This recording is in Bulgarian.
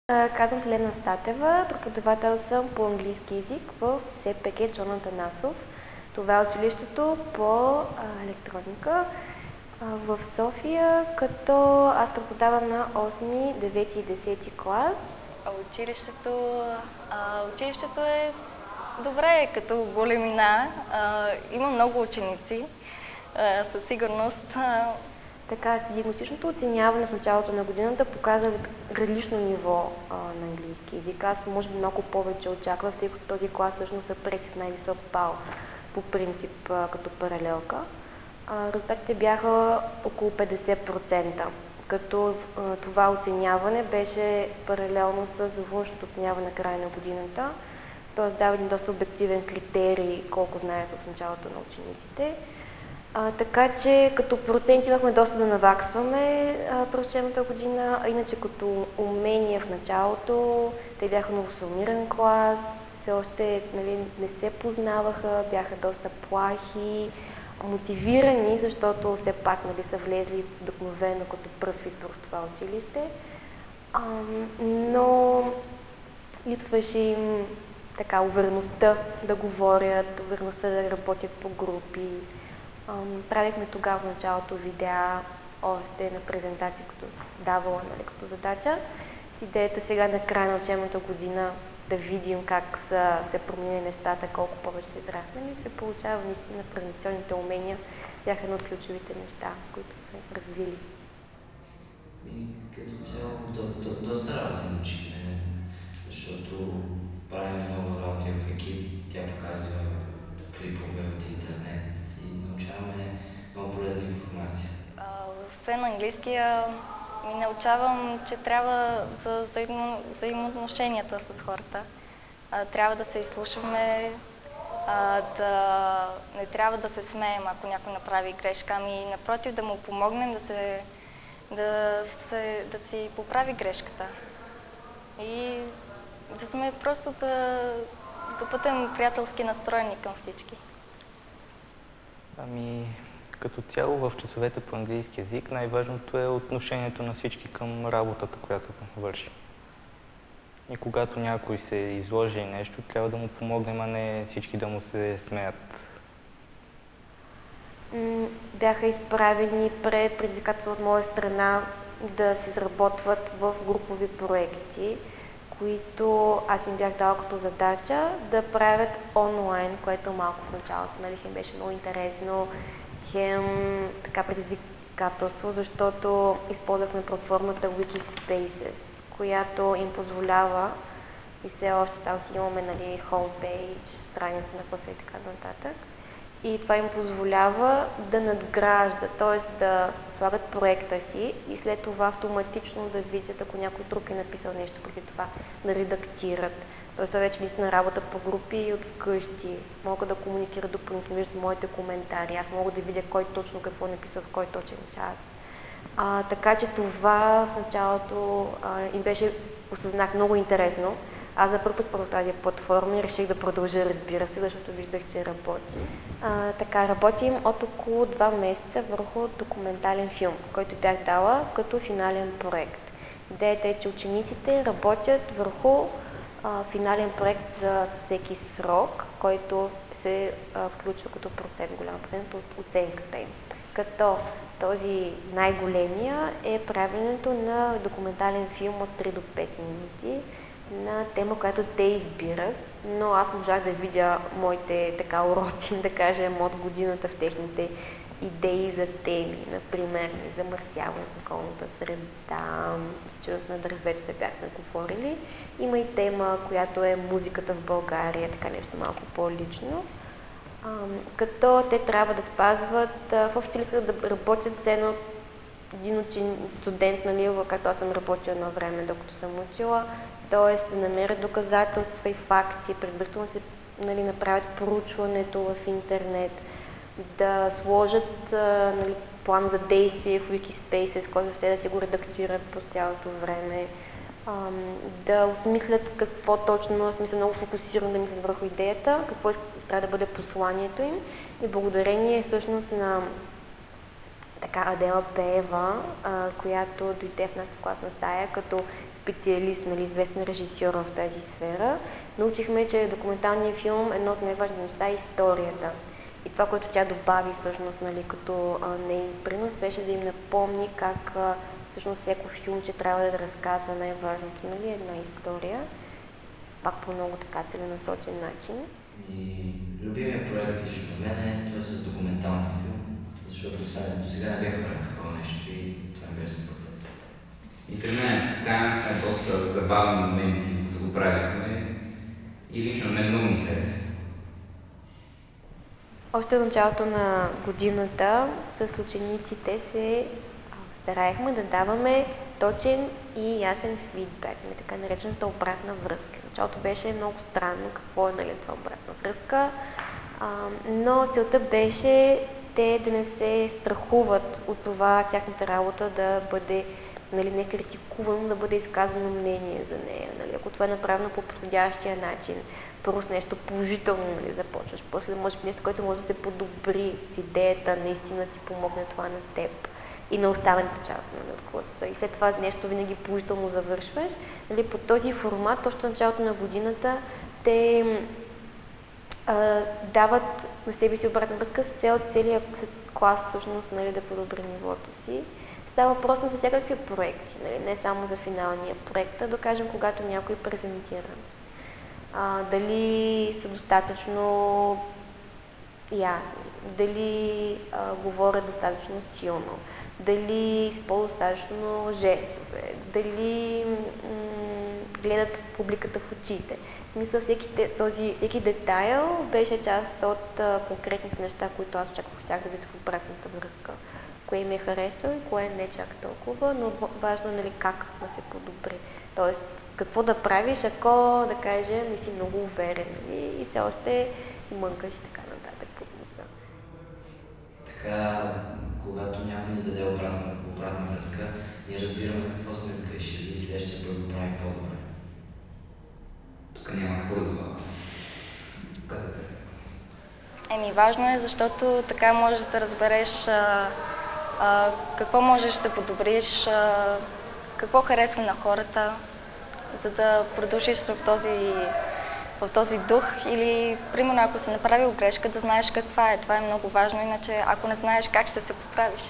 Казвам се Лена Статева, преподавател съм по английски език в СПГ Джон Атанасов. Това е училището по електроника в София, като аз преподавам на 8, 9 и 10 клас. Училището е добре като големина. Има много ученици, със сигурност. Така, диагностичното оценяване в началото на годината показва различно ниво на английски език. Аз може би много повече очаквах, тъй като този клас всъщност е приети с най-висок бал по принцип като паралелка. Резултатите бяха около 50%, като това оценяване беше паралелно с външното оценяване на края на годината, т.е. дава един доста обективен критерий колко знаят от началото на учениците. Така че като процент имахме доста да наваксваме през учебната година, а иначе като умения в началото, те бяха новосформиран клас, все още не се познаваха, бяха доста плахи, мотивирани, защото все пак са влезли вдъхновено като пръв избор в това училище, но липсваше им така увереността да говорят, увереността да работят по групи. Правихме тогава в началото видеа още на презентации, като давала като задача. С идеята сега на края на учебната година да видим как са се променили нещата, колко повече се израснали, се получава наистина презентационните умения бяха едно от ключовите неща, които сме развили. И като цяло доста работа научихме, защото правим много работи в екип, тя показва клипове от интернет и научаваме много полезна информация. Освен английския, ми научавам, че трябва за взаимоотношенията с хората. Трябва да се изслушваме, не трябва да се смеем, ако някой направи грешка, ами напротив да му помогнем да си поправи грешката. И да сме просто да бъдем приятелски настроени към всички. Като цяло в часовете по английски език най-важното е отношението на всички към работата, която върши. И когато някой се изложи нещо, трябва да му помогнем, а не всички да му се смеят. Бяха изправени пред предизвикателство от моя страна да се изработват в групови проекти, които аз им бях дала като задача да правят онлайн, което малко в началото хем беше много интересно, хем така предизвикателство, защото използвахме платформата Wikispaces, която им позволява и все още там си имаме homepage, страница на класа и така нататък. И това им позволява да надграждат, т.е. да слагат проекта си и след това автоматично да видят, ако някой друг е написал нещо преди това, да редактират. Тоест това вече наистина работа по групи и от вкъщи. Мога да комуникират допълнително между моите коментари. Аз мога да видя кой точно какво е написал в кой точен час. Така че това в началото им беше, осъзнах, много интересно. Аз за първ път използвах тази платформа и реших да продължа, разбира се, защото виждах, че работи. Така, работим от около 2 месеца върху документален филм, който бях дала като финален проект. Идеята е, че учениците работят върху финален проект за всеки срок, който се включва като процент, голям процент от оценката им. Като този най-големия е правенето на документален филм от 3 до 5 минути на тема, която те избират, но аз можах да видя моите уроци, да кажем, от годината в техните идеи за теми, например, замърсяване на околната среда, изчистването на дърветата бяхме говорили. Има и тема, която е музиката в България, така нещо малко по-лично. Като те трябва да спазват, в училище да работят с един студент, както аз съм работила едно време, докато съм учила, т.е. да намерят доказателства и факти, предварително се направят проучването в интернет, да сложат план за действие в Wikispaces, който те да си го редактират през цялото време, да осмислят какво точно, много фокусирано да мислят върху идеята, какво трябва да бъде посланието им и благодарение всъщност на така Адела Пеева, която дойде в нашата класна стая като специалист, нали, известен режисьор в тази сфера. Научихме, че документалният филм, едно от най-важните неща е историята. И това, което тя добави всъщност, нали, като нейн принос, беше да им напомни как всъщност всяко филмче трябва да разказва най-важното, нали, една история, пак по много така целенасочен начин. И любимият проект лично на мен е той с документалния филм, защото до сега не бяха правили такова нещо и това не беше за първ път. И при мен така доста забавни моменти, като го правихме и лично на мен много ми хареса. Още от началото на годината с учениците се стараехме да даваме точен и ясен фидбек, така наречената обратна връзка. В началото беше много странно какво е, нали, това обратна връзка, но целта беше те да не се страхуват от това тяхната работа да бъде, нали, не критикувано, да бъде изказвано мнение за нея. Нали. Ако това е направено по подходящия начин, първо с нещо положително, нали, започваш, после може би нещо, което може да се подобри с идеята, наистина ти помогне това на теб и на останалите част, нали, от класа. И след това нещо винаги положително завършваш. Нали, по този формат, точно в началото на годината, те дават на себе си обратна връзка с цел целият клас всъщност, нали, да подобри нивото си. Става въпрос за всякакви проекти, нали, не само за финалния проект, а да кажем, когато някой презентира. Дали са достатъчно ясни, дали говорят достатъчно силно, дали използват достатъчно жестове, дали гледат публиката в очите. В смисъл, всеки детайл беше част от конкретните неща, които аз очаквах от тях да видя в обратната връзка. Кое ми е харесало и кое не чак толкова, но важно е, нали, как да се подобри. Тоест, какво да правиш, ако, да кажем, не си много уверен, нали, и все още си мънкаш и така нататък под носа. Така, когато някой ни даде обратна връзка, ние разбираме какво сме сгрешили и следващия път го правим по-добре. Тук няма какво да добавя. Казате. Важно е, защото така можеш да разбереш какво можеш да подобриш, какво харесва на хората, за да продължиш в този дух или, примерно, ако си направил грешка, да знаеш каква е. Това е много важно, иначе ако не знаеш как ще се поправиш.